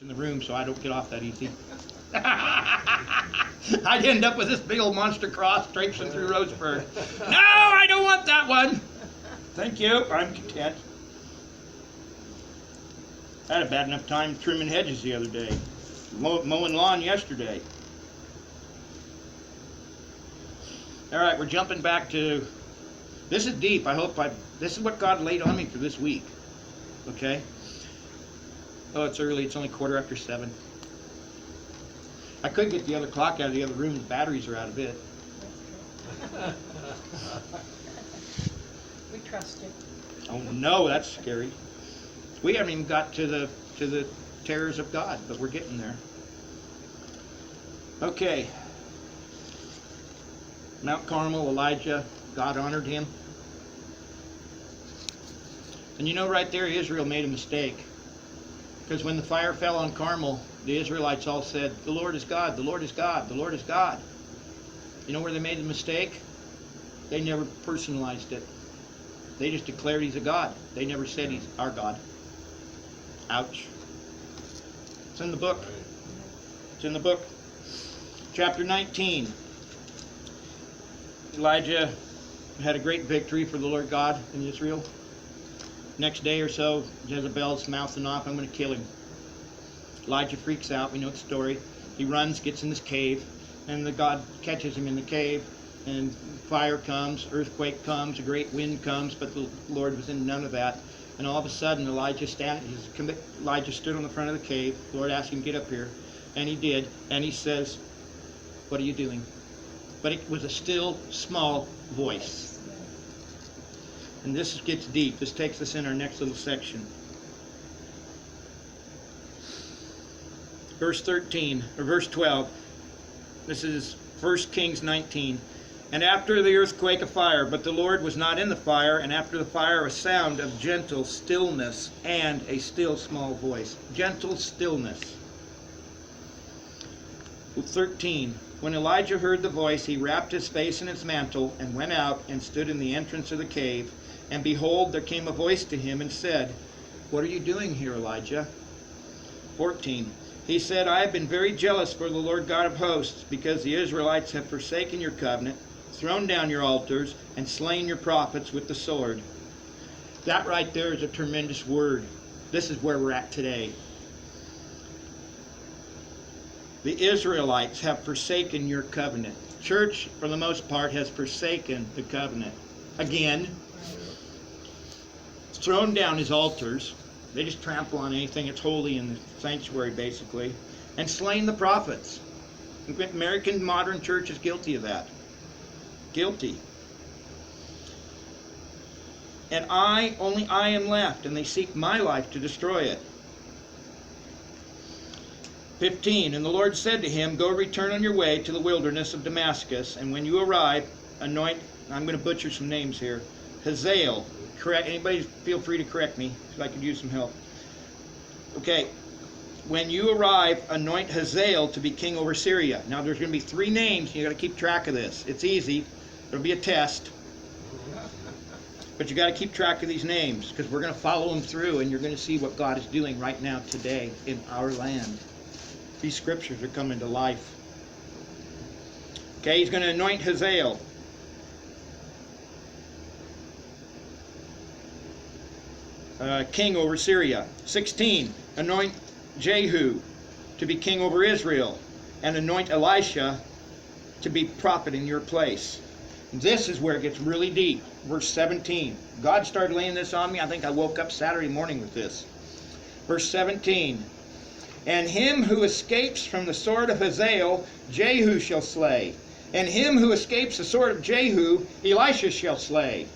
in the room so I don't get off that easy. I'd end up with this big old monster cross traipsing through Roseburg. No, I don't want that one. Thank you. I'm content. I had a bad enough time trimming hedges the other day. Mowing lawn yesterday. All right, we're jumping back to... This is deep. This is what God laid on me for this week. Okay? Oh, it's early. It's only 7:15. I could get the other clock out of the other room. The batteries are out of it. We trust you. Oh no, that's scary. We haven't even got to the terrors of God, but we're getting there. Okay. Mount Carmel, Elijah, God honored him. And you know right there, Israel made a mistake. Because when the fire fell on Carmel, the Israelites all said, "The Lord is God, the Lord is God, the Lord is God." You know where they made the mistake? They never personalized it. They just declared He's a God. They never said He's our God. Ouch. It's in the book. It's in the book. Chapter 19. Elijah had a great victory for the Lord God in Israel. Next day or so, Jezebel's mouthing off, "I'm going to kill him." Elijah freaks out. We know the story. He runs, gets in this cave, and the God catches him in the cave, and fire comes, earthquake comes, a great wind comes, but the Lord was in none of that. And all of a sudden, Elijah stood on the front of the cave. The Lord asked him to get up here, and he did. And he says, "What are you doing?" But it was a still, small voice. And this gets deep. This takes us in our next little section. Verse 12. This is 1 Kings 19. "And after the earthquake a fire, but the Lord was not in the fire, and after the fire a sound of gentle stillness and a still small voice." Gentle stillness. 13. "When Elijah heard the voice, he wrapped his face in his mantle and went out and stood in the entrance of the cave. And behold, there came a voice to him and said, 'What are you doing here, Elijah?' 14. He said, 'I have been very jealous for the Lord God of hosts, because the Israelites have forsaken your covenant, thrown down your altars, and slain your prophets with the sword.'" That right there is a tremendous word. This is where we're at today. The Israelites have forsaken your covenant. Church, for the most part, has forsaken the covenant. Again, thrown down his altars. They just trample on anything that's holy in the sanctuary, basically. And slain the prophets. The American modern church is guilty of that. Guilty. "And only I am left, and they seek my life to destroy it." 15. "And the Lord said to him, 'Go return on your way to the wilderness of Damascus, and when you arrive, anoint,'" I'm going to butcher some names here, "Hazael." Correct. Anybody feel free to correct me if I could use some help. Okay. "When you arrive, anoint Hazael to be king over Syria." Now there's going to be 3 names. You got to keep track of this. It's easy. It'll be a test. But you got to keep track of these names, because we're going to follow them through, and you're going to see what God is doing right now today in our land. These scriptures are coming to life. Okay, he's going to anoint Hazael. King over Syria. 16. Anoint Jehu to be king over Israel, and anoint Elisha to be prophet in your place. This is where it gets really deep. Verse 17. God started laying this on me. I think I woke up Saturday morning with this. Verse 17. "And him who escapes from the sword of Hazael, Jehu shall slay. And him who escapes the sword of Jehu, Elisha shall slay."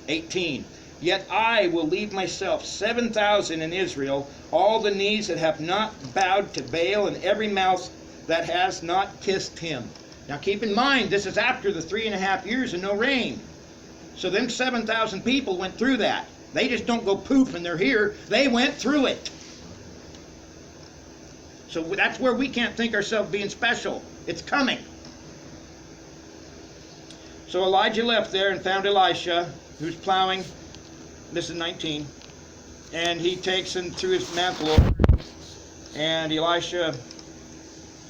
18. "Yet I will leave myself 7,000 in Israel, all the knees that have not bowed to Baal, and every mouth that has not kissed him." Now keep in mind, this is after the 3.5 years and no rain. So them 7,000 people went through that. They just don't go poof and they're here. They went through it. So that's where we can't think ourselves being special. It's coming. So Elijah left there and found Elisha, who's plowing. This is 19. And he takes him through his mantle over. And Elisha,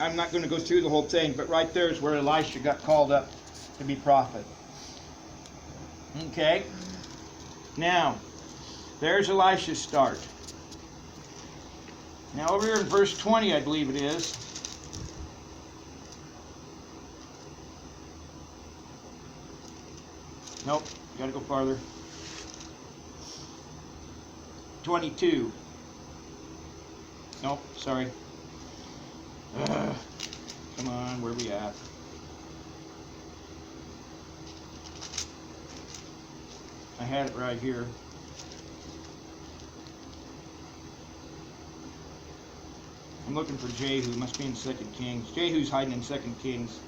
I'm not going to go through the whole thing, but right there is where Elisha got called up to be prophet. Okay? Now, there's Elisha's start. Now over here in verse 20, I believe it is. Nope, got to go farther. 22. Nope, sorry. Come on, where we at? I had it right here. I'm looking for Jehu. Must be in 2 Kings. Jehu's hiding in 2 Kings.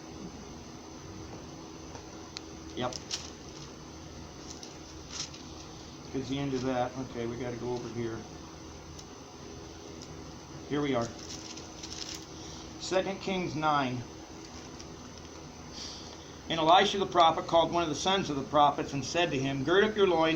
Yep. It's the end of that. Okay, we got to go over here. Here we are. 2 Kings 9. And Elisha the prophet called one of the sons of the prophets and said to him, Gird up your loins